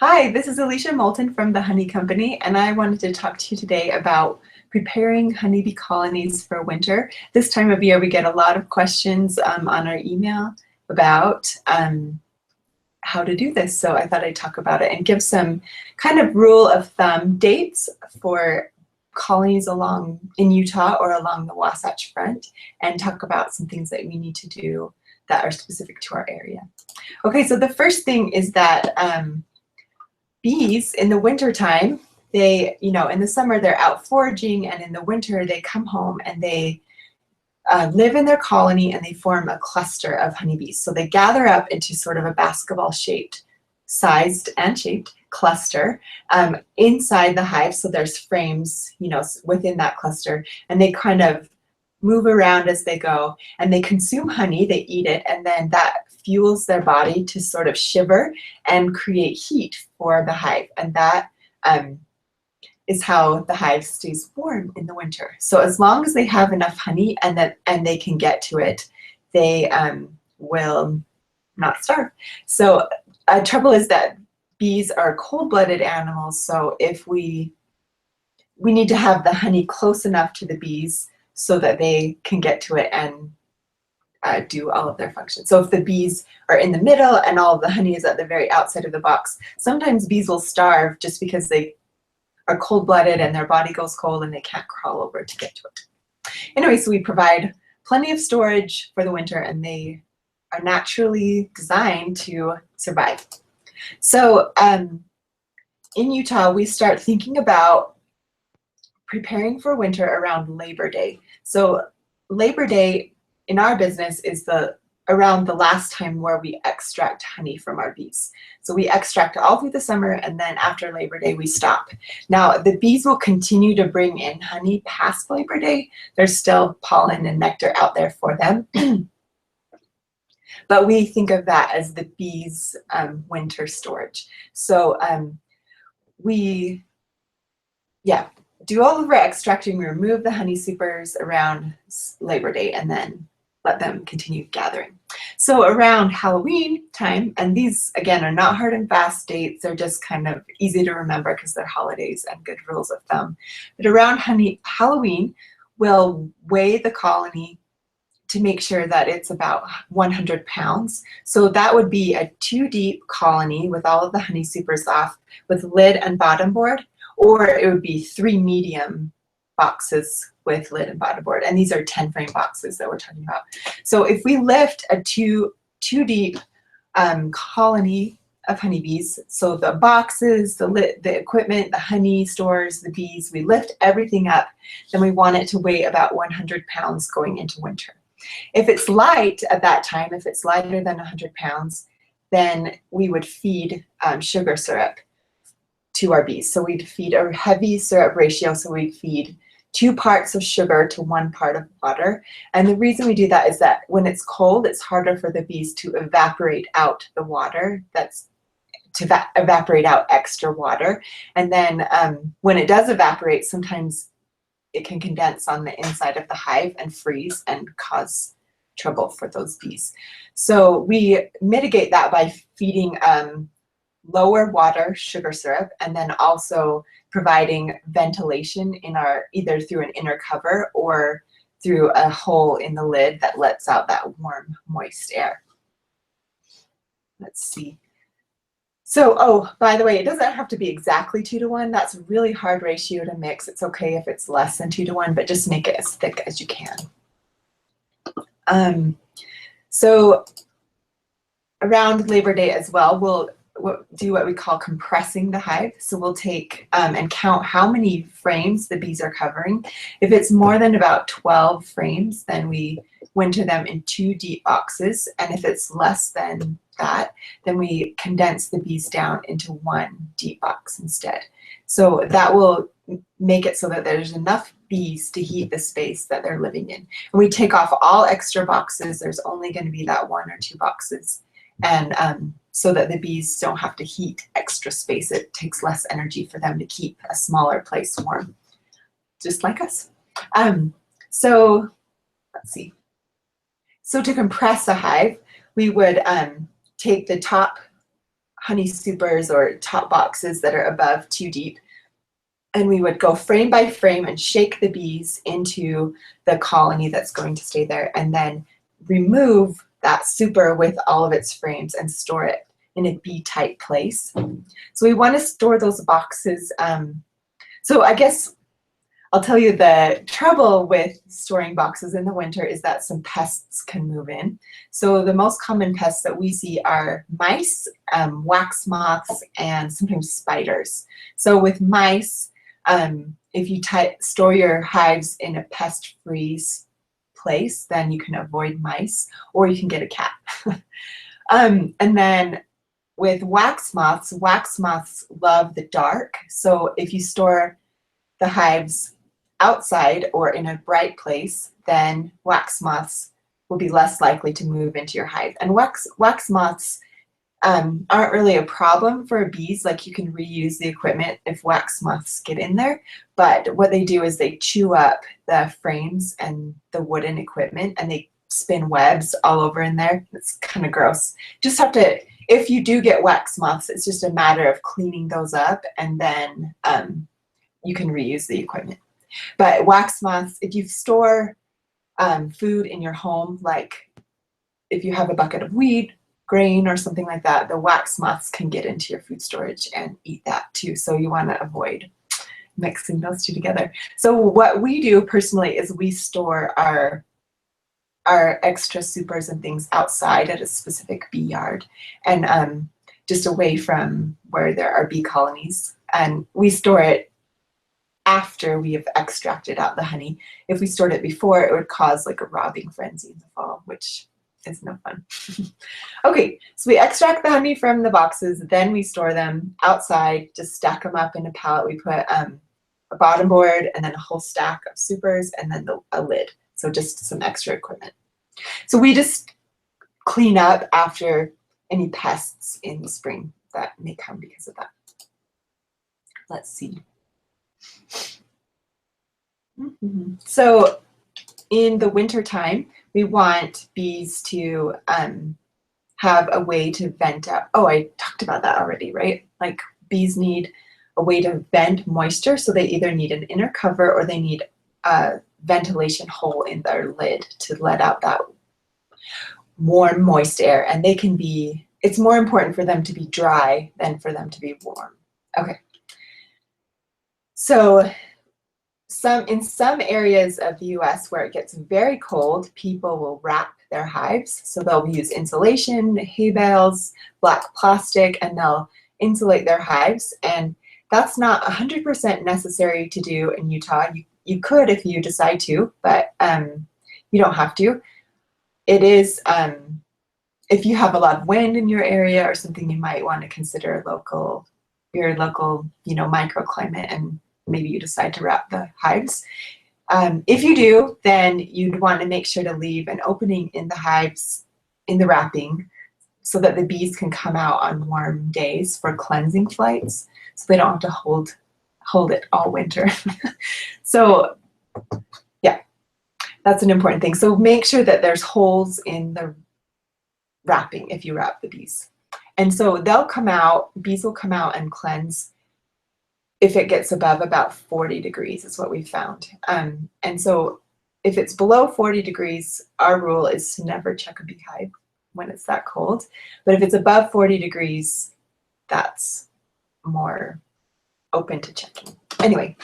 Hi, this is Alicia Moulton from the Honey Company, and I wanted to talk to you today about preparing honeybee colonies for winter. This time of year, we get a lot of questions on our email about how to do this, so I thought I'd talk about it and give some kind of rule of thumb dates for colonies along in Utah or along the Wasatch Front, and talk about some things that we need to do that are specific to our area. Okay, so the first thing is that bees in the wintertime, they, in the summer they're out foraging, and in the winter they come home and they live in their colony and they form a cluster of honeybees. So they gather up into sort of a basketball shaped, sized and shaped cluster inside the hive. So there's frames, within that cluster, and they kind of move around as they go, and they consume honey, they eat it, and then that fuels their body to sort of shiver and create heat for the hive. And that is how the hive stays warm in the winter. So as long as they have enough honey and they can get to it, they will not starve. So trouble is that bees are cold-blooded animals, so if we need to have the honey close enough to the bees so that they can get to it and do all of their functions. So if the bees are in the middle and all of the honey is at the very outside of the box, sometimes bees will starve just because they are cold-blooded and their body goes cold and they can't crawl over to get to it. Anyway, so we provide plenty of storage for the winter, and they are naturally designed to survive. So in Utah, we start thinking about preparing for winter around Labor Day. So Labor Day in our business is around the last time where we extract honey from our bees. So we extract all through the summer, and then after Labor Day we stop. Now the bees will continue to bring in honey past Labor Day. There's still pollen and nectar out there for them. But we think of that as the bees' winter storage. So we do all of our extracting. We remove the honey supers around Labor Day and then let them continue gathering. So around Halloween time, and these again are not hard and fast dates, they're just kind of easy to remember because they're holidays and good rules of thumb. But around Halloween, we'll weigh the colony to make sure that it's about 100 pounds. So that would be a 2-deep colony with all of the honey supers off, with lid and bottom board, or it would be 3 medium boxes with lid and bottom board. And these are 10-frame boxes that we're talking about. So if we lift a 2-deep colony of honeybees, so the boxes, the equipment, the honey stores, the bees, we lift everything up, then we want it to weigh about 100 pounds going into winter. If it's light at that time, if it's lighter than 100 pounds, then we would feed sugar syrup to our bees. So we'd feed a heavy syrup ratio, so we'd feed 2 parts of sugar to 1 part of water. And the reason we do that is that when it's cold, it's harder for the bees to evaporate out the water, evaporate out extra water. And then when it does evaporate, sometimes it can condense on the inside of the hive and freeze and cause trouble for those bees. So we mitigate that by feeding lower water sugar syrup, and then also providing ventilation in either through an inner cover or through a hole in the lid that lets out that warm, moist air. Let's see. So, oh, by the way, it doesn't have to be exactly 2 to 1. That's a really hard ratio to mix. It's okay if it's less than 2 to 1, but just make it as thick as you can. So around Labor Day as well, we'll do what we call compressing the hive. So we'll take and count how many frames the bees are covering. If it's more than about 12 frames, then we winter them in 2 deep boxes. And if it's less than that, then we condense the bees down into 1 deep box instead. So that will make it so that there's enough bees to heat the space that they're living in. And we take off all extra boxes. There's only going to be that 1 or 2 boxes. And so that the bees don't have to heat extra space. It takes less energy for them to keep a smaller place warm, just like us. So let's see. So to compress a hive, we would take the top honey supers or top boxes that are above 2 deep. And we would go frame by frame and shake the bees into the colony that's going to stay there, and then remove that super with all of its frames and store it in a bee-tight place. So we want to store those boxes. So I guess I'll tell you the trouble with storing boxes in the winter is that some pests can move in. So the most common pests that we see are mice, wax moths, and sometimes spiders. So with mice, if you store your hives in a pest-free place, then you can avoid mice, or you can get a cat. And then with wax moths love the dark. So if you store the hives outside or in a bright place, then wax moths will be less likely to move into your hive. And wax moths aren't really a problem for bees. Like, you can reuse the equipment if wax moths get in there, but what they do is they chew up the frames and the wooden equipment, and they spin webs all over in there. It's kind of gross. Just have to, if you do get wax moths, it's just a matter of cleaning those up, and then you can reuse the equipment. But wax moths, if you store food in your home, like if you have a bucket of wheat, grain, or something like that, the wax moths can get into your food storage and eat that too. So you want to avoid mixing those two together. So what we do personally is we store our extra supers and things outside at a specific bee yard, and just away from where there are bee colonies. And we store it after we have extracted out the honey. If we stored it before, it would cause like a robbing frenzy in the fall, which is no fun. Okay, so we extract the honey from the boxes, then we store them outside, just stack them up in a pallet. We put a bottom board and then a whole stack of supers and then a lid. So just some extra equipment. So we just clean up after any pests in the spring that may come because of that. Let's see. So in the winter time, we want bees to have a way to vent out. Oh, I talked about that already, right? Like, bees need a way to vent moisture, so they either need an inner cover or they need a ventilation hole in their lid to let out that warm, moist air. And they can be, it's more important for them to be dry than for them to be warm. Okay. So in some areas of the US where it gets very cold, people will wrap their hives. So they'll use insulation, hay bales, black plastic, and they'll insulate their hives. And that's not 100% necessary to do in Utah. You could if you decide to, but you don't have to. It is, if you have a lot of wind in your area or something, you might want to consider your local, microclimate, and maybe you decide to wrap the hives. If you do, then you'd want to make sure to leave an opening in the hives, in the wrapping, so that the bees can come out on warm days for cleansing flights, so they don't have to hold it all winter. So yeah, that's an important thing. So make sure that there's holes in the wrapping if you wrap the bees. And so they'll come out, bees will come out and cleanse if it gets above about 40 degrees is what we've found. And so if it's below 40 degrees, our rule is to never check a beehive when it's that cold. But if it's above 40 degrees, that's more open to checking. Anyway,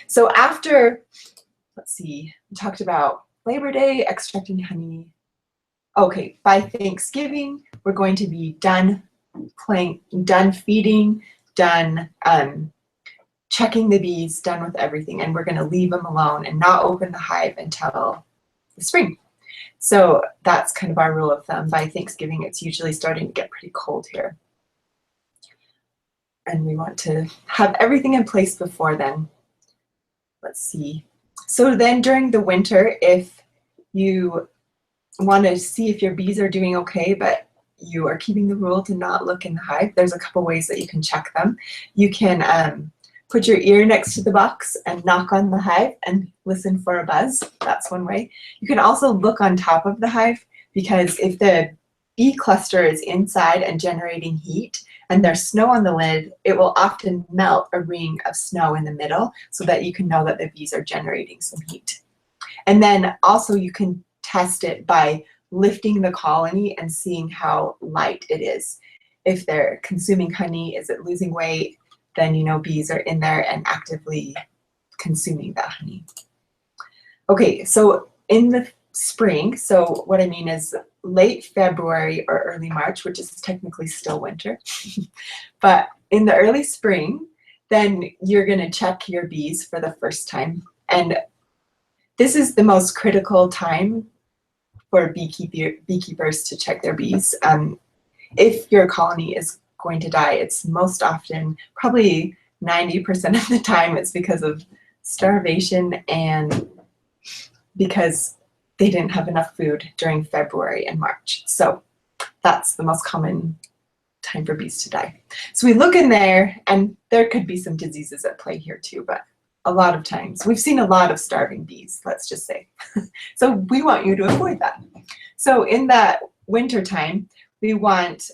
so after, let's see, we talked about Labor Day, extracting honey. Okay, by Thanksgiving, we're going to be done feeding, done checking the bees, done with everything, and we're going to leave them alone and not open the hive until the spring. So that's kind of our rule of thumb. By Thanksgiving, it's usually starting to get pretty cold here. And we want to have everything in place before then. Let's see. So then during the winter, if you want to see if your bees are doing okay, but you are keeping the rule to not look in the hive, there's a couple ways that you can check them. You can put your ear next to the box and knock on the hive and listen for a buzz. That's one way. You can also look on top of the hive, because if the bee cluster is inside and generating heat, and there's snow on the lid, it will often melt a ring of snow in the middle so that you can know that the bees are generating some heat. And then also you can test it by lifting the colony and seeing how light it is. If they're consuming honey, is it losing weight? Then you know bees are in there and actively consuming that honey. Okay, so in the spring, so what I mean is late February or early March, which is technically still winter, but in the early spring, then you're going to check your bees for the first time. And this is the most critical time for beekeepers to check their bees. If your colony is going to die, it's most often, probably 90% of the time, it's because of starvation and because they didn't have enough food during February and March. So that's the most common time for bees to die. So we look in there, and there could be some diseases at play here too, but a lot of times we've seen a lot of starving bees, let's just say. So we want you to avoid that. So in that winter time, we want,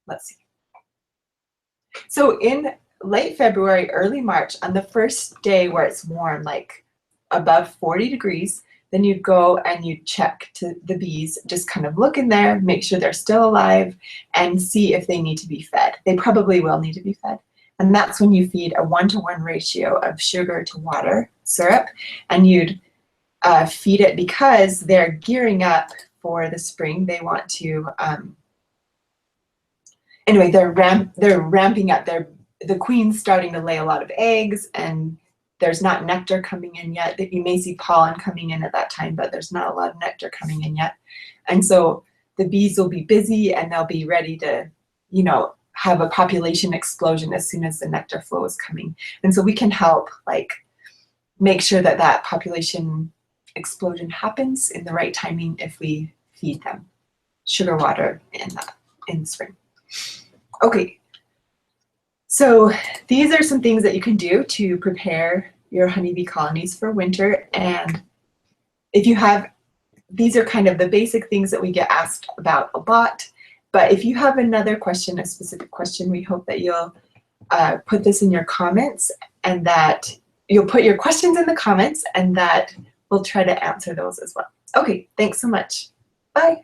let's see. So in late February, early March, on the first day where it's warm, like above 40 degrees, then you'd go and you'd check to the bees, just kind of look in there, make sure they're still alive, and see if they need to be fed. They probably will need to be fed. And that's when you feed a 1-to-1 ratio of sugar to water syrup, and you'd feed it because they're gearing up for the spring. They want to, anyway, they're ramping up. The queen's starting to lay a lot of eggs, and there's not nectar coming in yet. You may see pollen coming in at that time, but there's not a lot of nectar coming in yet. And so the bees will be busy, and they'll be ready to, you know, have a population explosion as soon as the nectar flow is coming. And so we can help, like, make sure that that population explosion happens in the right timing if we feed them sugar water in the spring. Okay. So these are some things that you can do to prepare your honeybee colonies for winter. And if you have, these are kind of the basic things that we get asked about a lot. But if you have another question, a specific question, we hope that you'll put this in your comments, and that you'll put your questions in the comments, and that we'll try to answer those as well. Okay, thanks so much. Bye.